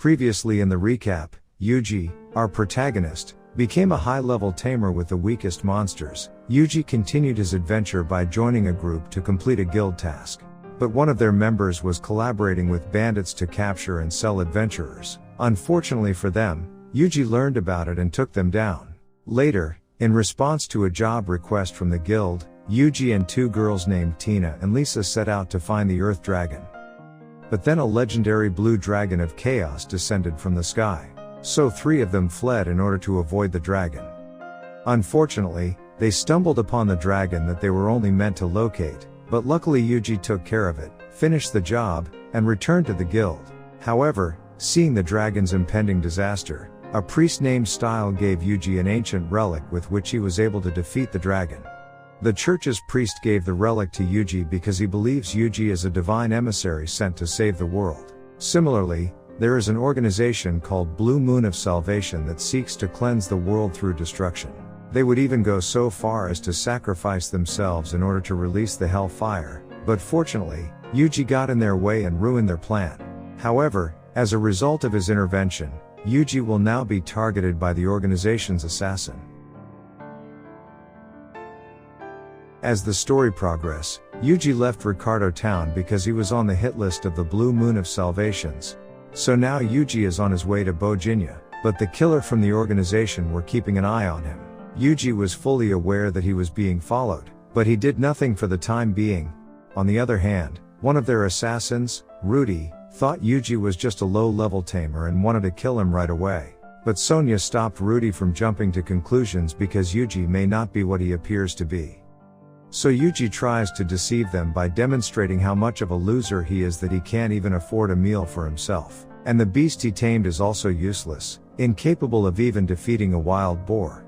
Previously in the recap, Yuji, our protagonist, became a high-level tamer with the weakest monsters. Yuji continued his adventure by joining a group to complete a guild task. But one of their members was collaborating with bandits to capture and sell adventurers. Unfortunately for them, Yuji learned about it and took them down. Later, in response to a job request from the guild, Yuji and two girls named Tina and Lisa set out to find the Earth Dragon. But then a legendary blue dragon of chaos descended from the sky. So three of them fled in order to avoid the dragon. Unfortunately, they stumbled upon the dragon that they were only meant to locate, but luckily Yuji took care of it, finished the job, and returned to the guild. However, seeing the dragon's impending disaster, a priest named Style gave Yuji an ancient relic with which he was able to defeat the dragon. The church's priest gave the relic to Yuji because he believes Yuji is a divine emissary sent to save the world. Similarly, there is an organization called Blue Moon of Salvation that seeks to cleanse the world through destruction. They would even go so far as to sacrifice themselves in order to release the hellfire, but fortunately, Yuji got in their way and ruined their plan. However, as a result of his intervention, Yuji will now be targeted by the organization's assassin. As the story progresses, Yuji left Ricardo Town because he was on the hit list of the Blue Moon of Salvations. So now Yuji is on his way to Bojinya, but the killer from the organization were keeping an eye on him. Yuji was fully aware that he was being followed, but he did nothing for the time being. On the other hand, one of their assassins, Rudy, thought Yuji was just a low-level tamer and wanted to kill him right away. But Sonia stopped Rudy from jumping to conclusions because Yuji may not be what he appears to be. So Yuji tries to deceive them by demonstrating how much of a loser he is that he can't even afford a meal for himself. And the beast he tamed is also useless, incapable of even defeating a wild boar.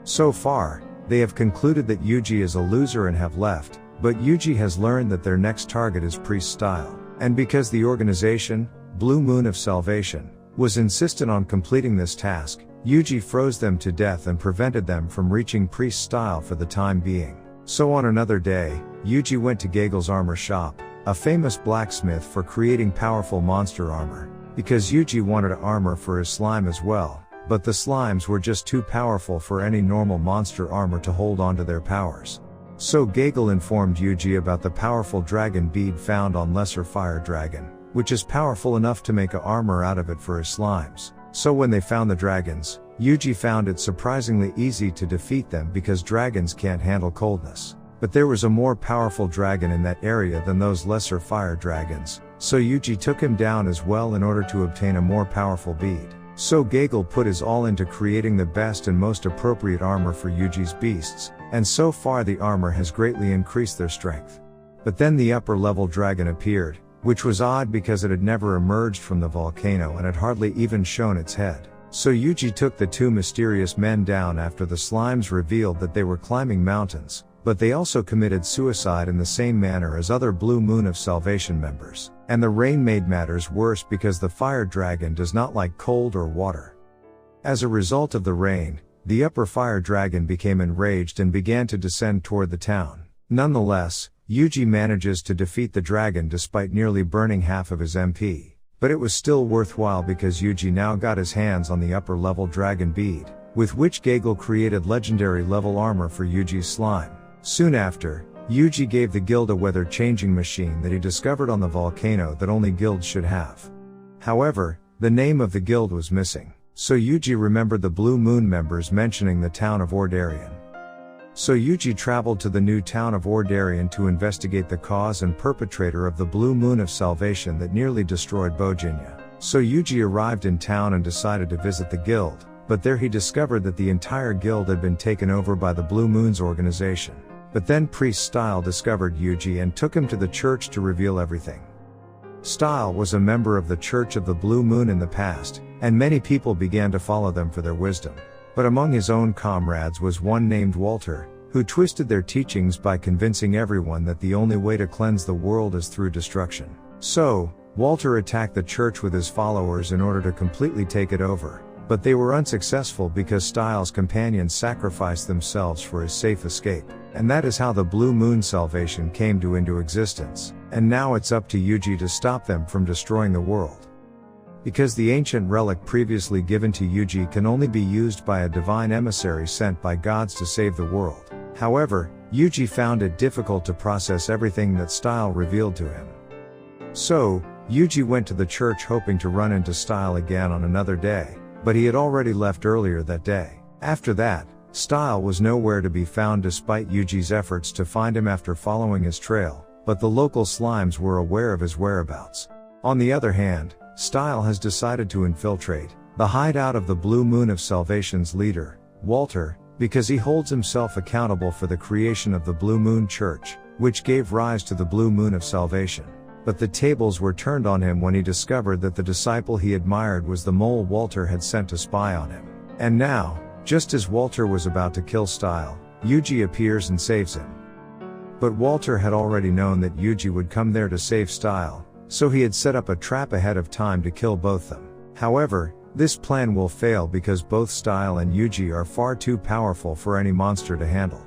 So far, they have concluded that Yuji is a loser and have left, but Yuji has learned that their next target is priest Style. And because the organization, Blue Moon of Salvation, was insistent on completing this task, Yuji froze them to death and prevented them from reaching priest Style for the time being. So on another day, Yuji went to Gagel's armor shop, a famous blacksmith for creating powerful monster armor, because Yuji wanted armor for his slime as well, but the slimes were just too powerful for any normal monster armor to hold onto their powers. So Gagel informed Yuji about the powerful dragon bead found on Lesser Fire Dragon, which is powerful enough to make a armor out of it for his slimes. So when they found the dragons, Yuji found it surprisingly easy to defeat them because dragons can't handle coldness. But there was a more powerful dragon in that area than those lesser fire dragons, so Yuji took him down as well in order to obtain a more powerful bead. So Gagel put his all into creating the best and most appropriate armor for Yuji's beasts, and so far the armor has greatly increased their strength. But then the upper level dragon appeared, which was odd because it had never emerged from the volcano and had hardly even shown its head. So Yuji took the two mysterious men down after the slimes revealed that they were climbing mountains, but they also committed suicide in the same manner as other Blue Moon of Salvation members. And the rain made matters worse because the fire dragon does not like cold or water. As a result of the rain, the upper fire dragon became enraged and began to descend toward the town. Nonetheless, Yuji manages to defeat the dragon despite nearly burning half of his MP. But it was still worthwhile because Yuji now got his hands on the upper level dragon bead, with which Gagel created legendary level armor for Yuji's slime. Soon after, Yuji gave the guild a weather changing machine that he discovered on the volcano that only guilds should have. However, the name of the guild was missing, so Yuji remembered the Blue Moon members mentioning the town of Ordarian. So Yuji traveled to the new town of Ordarian to investigate the cause and perpetrator of the Blue Moon of Salvation that nearly destroyed Bojinya. So Yuji arrived in town and decided to visit the guild, but there he discovered that the entire guild had been taken over by the Blue Moon's organization. But then priest Style discovered Yuji and took him to the church to reveal everything. Style was a member of the Church of the Blue Moon in the past, and many people began to follow them for their wisdom. But among his own comrades was one named Walter, who twisted their teachings by convincing everyone that the only way to cleanse the world is through destruction. So, Walter attacked the church with his followers in order to completely take it over, but they were unsuccessful because Style's companions sacrificed themselves for his safe escape. And that is how the Blue Moon Salvation came into existence, and now it's up to Yuji to stop them from destroying the world. because the ancient relic previously given to Yuji can only be used by a divine emissary sent by gods to save the world. However, Yuji found it difficult to process everything that Style revealed to him. So, Yuji went to the church hoping to run into Style again on another day, but he had already left earlier that day. After that, Style was nowhere to be found despite Yuji's efforts to find him after following his trail, but the local slimes were aware of his whereabouts. On the other hand, Style has decided to infiltrate the hideout of the Blue Moon of Salvation's leader, Walter, because he holds himself accountable for the creation of the Blue Moon Church, which gave rise to the Blue Moon of Salvation. But the tables were turned on him when he discovered that the disciple he admired was the mole Walter had sent to spy on him. And now, just as Walter was about to kill Style, Yuji appears and saves him. But Walter had already known that Yuji would come there to save Style, so he had set up a trap ahead of time to kill both them. However, this plan will fail because both Style and Yuji are far too powerful for any monster to handle.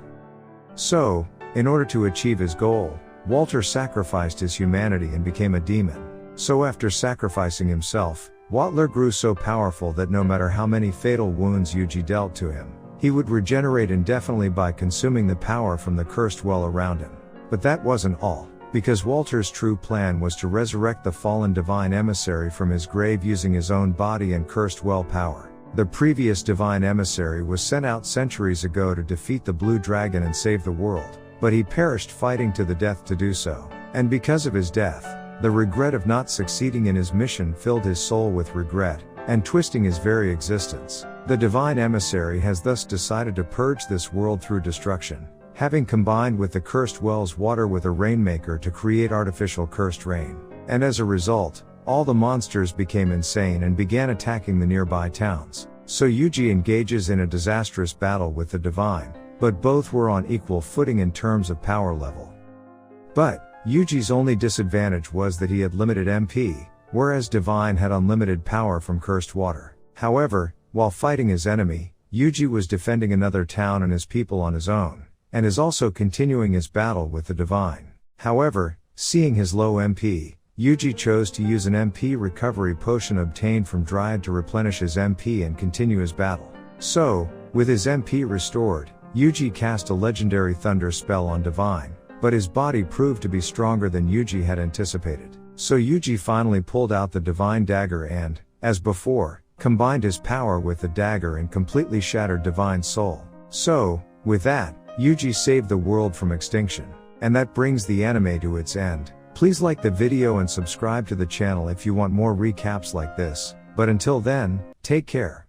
So, in order to achieve his goal, Walter sacrificed his humanity and became a demon. So after sacrificing himself, Walter grew so powerful that no matter how many fatal wounds Yuji dealt to him, he would regenerate indefinitely by consuming the power from the cursed well around him. But that wasn't all, because Walter's true plan was to resurrect the fallen divine emissary from his grave using his own body and cursed well power. The previous divine emissary was sent out centuries ago to defeat the Blue Dragon and save the world, but he perished fighting to the death to do so. And because of his death, the regret of not succeeding in his mission filled his soul with regret, and twisting his very existence. The divine emissary has thus decided to purge this world through destruction, having combined with the cursed well's water with a rainmaker to create artificial cursed rain. And as a result, all the monsters became insane and began attacking the nearby towns. So Yuji engages in a disastrous battle with the divine, but both were on equal footing in terms of power level. But Yuji's only disadvantage was that he had limited MP, whereas Divine had unlimited power from cursed water. However, while fighting his enemy, Yuji was defending another town and his people on his own, and is also continuing his battle with the Divine. However, seeing his low MP, Yuji chose to use an MP recovery potion obtained from Dryad to replenish his MP and continue his battle. So, with his MP restored, Yuji cast a legendary thunder spell on Divine, but his body proved to be stronger than Yuji had anticipated. So Yuji finally pulled out the divine dagger and, as before, combined his power with the dagger and completely shattered Divine's soul. So, with that, Yuji saved the world from extinction. And that brings the anime to its end. Please like the video and subscribe to the channel if you want more recaps like this. But until then, take care.